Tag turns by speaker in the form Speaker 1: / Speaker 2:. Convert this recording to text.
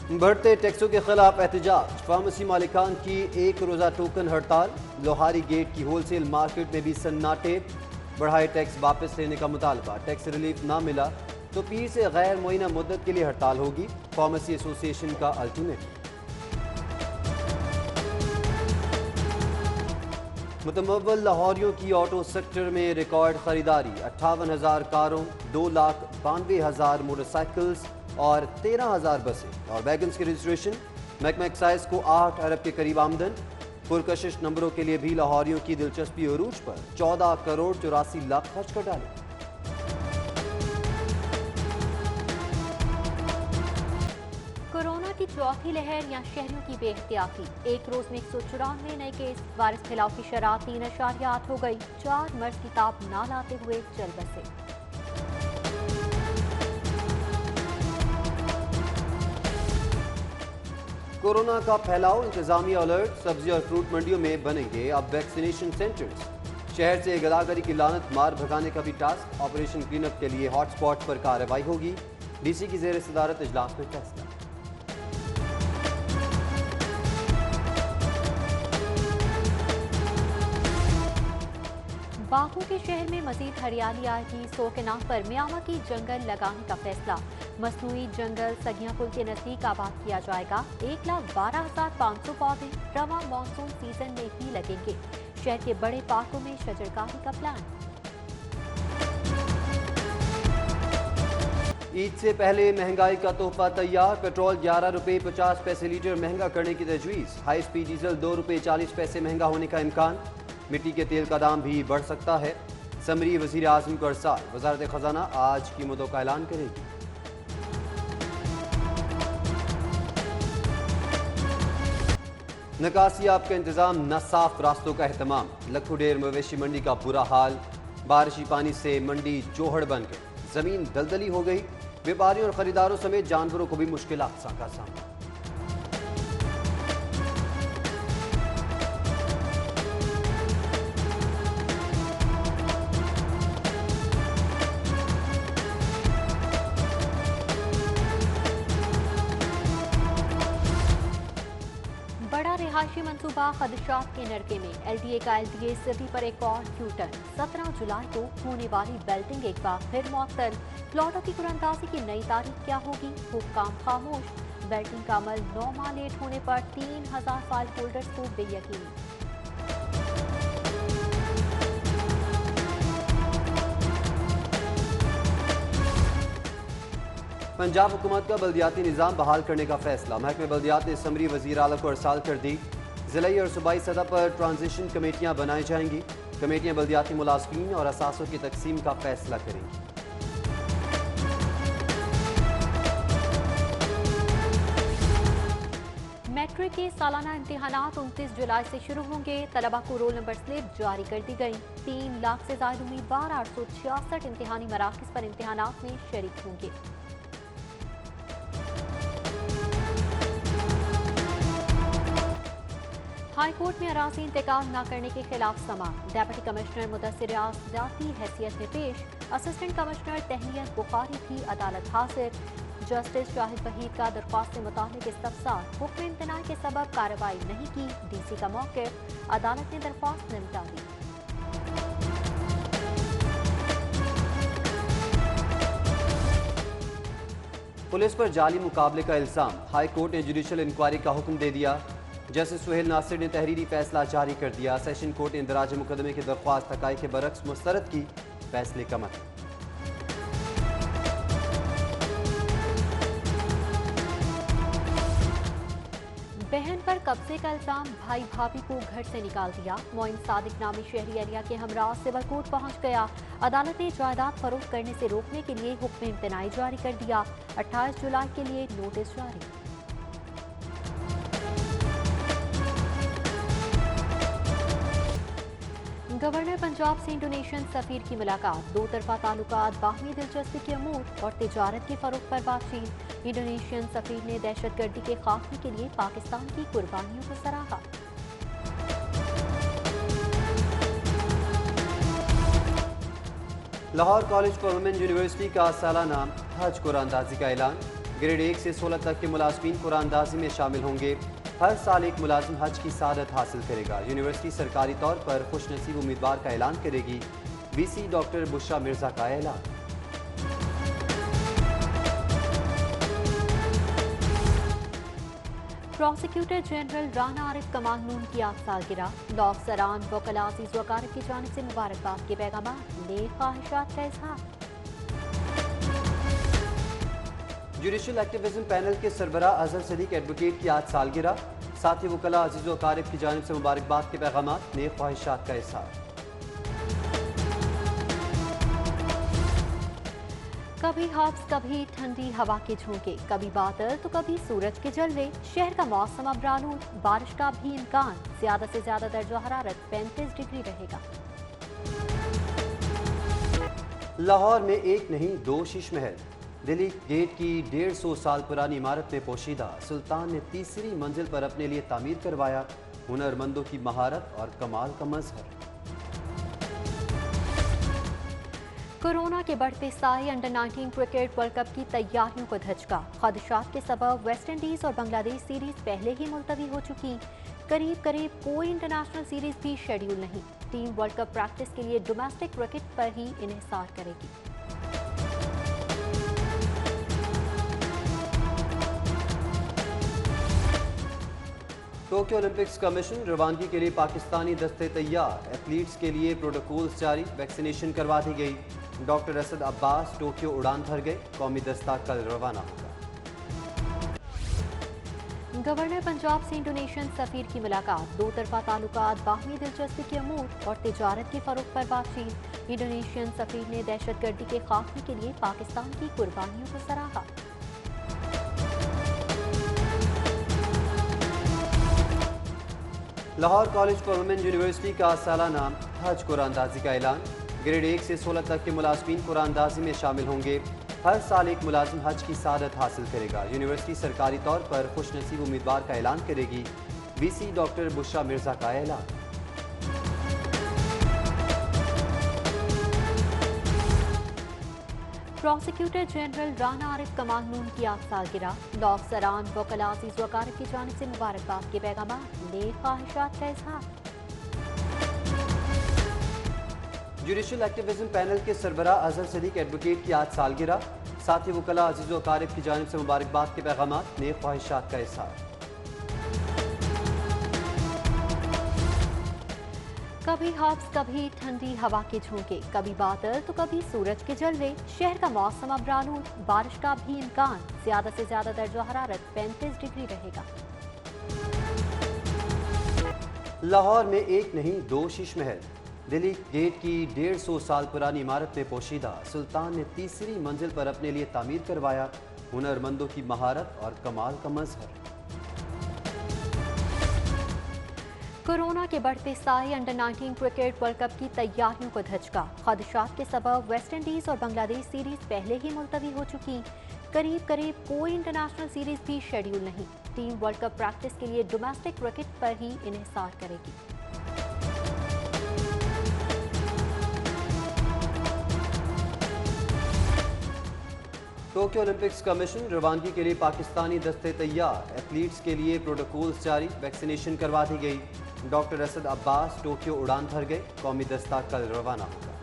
Speaker 1: बढ़ते टैक्सों के खिलाफ एहतजाज, फार्मेसी मालिकान की एक रोज़ा टोकन हड़ताल। लोहारी गेट की होलसेल मार्केट में भी सन्नाटे। बढ़ाए टैक्स वापस लेने का मुतालबा, टैक्स रिलीफ ना मिला तो पीर से गैर मुअय्यना मुद्दत के लिए हड़ताल होगी। फार्मेसी एसोसिएशन का अल्टीमेटम। मुतमव्वल लाहौरियों की ऑटो सेक्टर में रिकॉर्ड खरीदारी, 58,000 कारों, 2,92,000 मोटरसाइकिल्स और 13,000 बसें और वैगन्स की रजिस्ट्रेशन। महकमा एक्साइज को 8 अरब के करीब आमदन। पुरकशिश नंबरों के लिए भी लाहौरियों की दिलचस्पी अरूज पर, 14 करोड़ 84 लाख खर्च कर डाले।
Speaker 2: कोरोना की चौथी लहर या शहरों की बेहतियाती, एक रोज में 194 नए केस। वायरस फैलाव की शरह 3.8 हो गई। 4 मर्ज की ताप ना लाते हुए चल बसे।
Speaker 1: कोरोना का फैलाव, इंतजामिया अलर्ट। सब्जी और फ्रूट मंडियों में बनेंगे अब वैक्सीनेशन सेंटर्स। शहर से गदागरी की लानत मार भगाने का भी टास्क। ऑपरेशन क्लीनअप के लिए हॉटस्पॉट पर कार्रवाई होगी। डीसी की जेर सदारत इजलास में फैसला।
Speaker 2: बागों के शहर में मजीद हरियाली आएगी। 100 के नाम पर म्यामा की जंगल लगाने का फैसला। मसनूई जंगल सगिया पुल के नजदीक आबाद किया जाएगा। 1,12,500 पौधे रवा मानसून सीजन में ही लगेंगे। शहर के बड़े पार्कों में शजरकारी का प्लान।
Speaker 1: ईद से पहले महंगाई का तोहफा तैयार। पेट्रोल 11 रुपये 50 पैसे लीटर महंगा करने की तजवीज़। हाई स्पीड डीजल 2 रुपये 40 पैसे महंगा होने का इम्कान। मिट्टी के तेल का दाम भी बढ़ सकता है। समरी वज़ीर आज़म को अरसाल, वज़ारत ख़जाना आज कीमतों का ऐलान करेगी। नकासियाब का इंतजाम, न साफ रास्तों का एहतमाम। लखुडेर मवेशी मंडी का बुरा हाल। बारिशी पानी से मंडी चोहड़ बन गई। जमीन दलदली हो गई। व्यापारियों और खरीदारों समेत जानवरों को भी मुश्किलात का सामना।
Speaker 2: बड़ा रिहायशी मंसूबा खदशात के नरके में। LDA का LDA सिटी पर एक और क्यूटन। 17 जुलाई को होने वाली बेल्टिंग एक बार फिर मअतल। प्लॉटों की कुरानंदाजी की नई तारीख क्या होगी? हुक्काम खामोश। बेल्टिंग का अमल 9 माह लेट होने पर 3,000 फाइल होल्डर्स को बेयकीनी।
Speaker 1: पंजाब हुकूमत का बल्दियाती निज़ाम बहाल करने का फैसला। महकमे बल्दियात ने समरी वज़ीर आला को अरसाल कर दी। ज़िलाई और सूबाई सतह पर ट्रांजिशन कमेटियाँ बनाई जाएंगी। कमेटियाँ बल्दियाती मुलाज़मीन और असासों की तकसीम का फैसला करेंगी।
Speaker 2: मैट्रिक के सालाना इम्तिहानात 29 जुलाई से शुरू होंगे। तलबा को रोल नंबर स्लिप जारी कर दी गई। 3 लाख से ज्यादा उम्मीदवार 866 इम्तिहानी मराकज़ पर इम्तिहानात में शरीक होंगे। हाई कोर्ट में अराजी इंतकाल न करने के खिलाफ समा। डेप्यूटी कमिश्नर मुदस्सिर रियाज ज़ाती हैसियत में पेश। असिस्टेंट कमिश्नर तहनीत बुखारी भी अदालत हाजिर। जस्टिस शाहिद वहीद का दरख्वास्त से मुतालिक इस्तफसार। हुक्म इम्तनाई के सबब कार्रवाई नहीं की, DC का मौक़िफ़। अदालत ने दरख्वास्त निपटा दी।
Speaker 1: पुलिस पर जाली मुकाबले का इल्जाम। हाई कोर्ट ने जुडिशल इंक्वायरी का हुक्म दे दिया। जस्टिस सुहेल नासिर ने तहरीरी फैसला जारी कर दिया। सेशन कोर्ट ने इंदराज मुकदमे की दरख्वास्त हक़ाइक़ के बरक्स मुस्तरद की। फैसले का मतलब
Speaker 2: बहन पर कब्जे का इल्जाम, भाई भाभी को घर से निकाल दिया। मोइन सादिक नामी शहरी एरिया के हमरा सिविल कोर्ट पहुंच गया। अदालत ने जायदाद फरोख्त करने से रोकने के लिए हुक्म इम्तनाई जारी कर दिया। 28 जुलाई के लिए नोटिस जारी। गवर्नर पंजाब से इंडोनेशियन सफीर की मुलाकात। 2 तरफा ताल्लुकात, बाहमी दिलचस्पी के अमूर और तिजारत के फरोग पर बातचीत। इंडोनेशियन सफीर ने दहशतगर्दी के खात्मे के लिए पाकिस्तान की कुर्बानियों को सराहा।
Speaker 1: Lahore college for women university का सालाना हज कुरानंदाजी का ऐलान। ग्रेड 1 से 16 तक के मुलाजमीन कुरानदाजी में शामिल होंगे। हर साल एक मुलाजिम हज की सआदत हासिल करेगा। यूनिवर्सिटी सरकारी तौर पर खुशनसीब उम्मीदवार का ऐलान करेगी। वीसी डॉक्टर बुशरा मिर्जा का ऐलान।
Speaker 2: प्रोसिक्यूटर जनरल राना आरिफ कमाल नून की आज सालगिरह। लॉ अफसरान वकला अजीज व अकारिब की जानिब से मुबारकबाद के पैगाम, नेक ख्वाहिशात का इजहार।
Speaker 1: जुडिशल एक्टिविज्म पैनल के सरबराह अजहर सदीक एडवोकेट की आज सालगिरह। साथ ही वकला अजीज व अकारिब की जानिब से मुबारकबाद के पैगाम, नेक ख्वाहिशात का इजहार।
Speaker 2: कभी हब्स, कभी ठंडी हवा के झोंके, कभी बादल तो कभी सूरज के जलवे। शहर का मौसम अब आलूद, बारिश का भी इम्कान। ज्यादा से ज्यादा दर्जा हरारत 35 डिग्री रहेगा।
Speaker 1: लाहौर में एक नहीं दो शीश महल। दिल्ली गेट की 150 साल पुरानी इमारत में पोशीदा सुल्तान ने तीसरी मंजिल पर अपने लिए तामीर करवाया। हुनरमंदों की महारत और कमाल का मजहर।
Speaker 2: कोरोना के बढ़ते साए अंडर 19 क्रिकेट वर्ल्ड कप की तैयारियों को धचका। खदशात के सबब वेस्ट इंडीज और बांग्लादेश सीरीज पहले ही मुलतवी हो चुकी। करीब करीब कोई इंटरनेशनल सीरीज भी शेड्यूल नहीं। टीम वर्ल्ड कप प्रैक्टिस के लिए डोमेस्टिक क्रिकेट पर ही इन्हिसार करेगी।
Speaker 1: टोक्यो ओलंपिक्स कमीशन रवानगी के लिए पाकिस्तानी दस्ते तैयार। एथलीट्स के लिए प्रोटोकॉल्स जारी, वैक्सीनेशन करवा दी गई। डॉक्टर असद अब्बास टोक्यो उड़ान भर गए। कौमी दस्ता कल रवाना होगा।
Speaker 2: गवर्नर पंजाब से इंडोनेशियन सफीर की मुलाकात। दो तरफा ताल्लुकात, बाहमी दिलचस्पी के अमूर और तिजारत के फरोग पर बातचीत। इंडोनेशियन सफीर ने दहशतगर्दी के खात्मे के लिए पाकिस्तान की कुर्बानियों को सराहा।
Speaker 1: Lahore college for women university का सालाना हज कुरानदाजी का ऐलान। ग्रेड 1 से 16 तक के मुलाजमीन कुरानदाजी में शामिल होंगे। हर साल एक मुलाजिम हज की सआदत हासिल करेगा। यूनिवर्सिटी सरकारी तौर पर खुशनसीब उम्मीदवार का ऐलान करेगी। वीसी डॉक्टर बुशरा मिर्जा का ऐलान।
Speaker 2: प्रोसिक्यूटर जनरल राना आरिफ कमाल नून की आज सालगिरह। लॉ अफसरान वकला अजीज व अकारिब की जानिब से मुबारकबाद के पैगाम, नेक ख्वाहिशात का इजहार।
Speaker 1: जुडिशल एक्टिविज्म पैनल के सरबराह अजहर सदीक एडवोकेट की आज सालगिरह। साथ ही वकला अजीज व अकारिब की जानिब से मुबारकबाद के पैगाम, नेक ख्वाहिशात का इजहार।
Speaker 2: कभी हब्स, कभी ठंडी हवा के झोंके, कभी बादल तो कभी सूरज के जलवे। शहर का मौसम अब आलूद, बारिश का भी इम्कान। ज्यादा से ज्यादा दर्जा हरारत 35 डिग्री रहेगा।
Speaker 1: लाहौर में एक नहीं दो शीश महल। दिल्ली गेट की 150 साल पुरानी इमारत में पोशीदा सुल्तान ने तीसरी मंजिल पर अपने लिए तामीर करवाया। हुनरमंदों की महारत और कमाल का मजहर।
Speaker 2: कोरोना के बढ़ते साए अंडर 19 क्रिकेट वर्ल्ड कप की तैयारियों को धचका। खदशात के सबब वेस्ट इंडीज और बांग्लादेश सीरीज पहले ही मुलतवी हो चुकी। करीब करीब कोई इंटरनेशनल सीरीज भी शेड्यूल नहीं। टीम वर्ल्ड कप प्रैक्टिस के लिए डोमेस्टिक क्रिकेट पर ही इन्हिसार करेगी।
Speaker 1: टोक्यो ओलंपिक्स कमीशन रवानगी के लिए पाकिस्तानी दस्ते तैयार। एथलीट्स के लिए प्रोटोकॉल्स जारी, वैक्सीनेशन करवा दी गई। डॉक्टर असद अब्बास टोक्यो उड़ान भर गए। कौमी दस्ता कल रवाना होगा।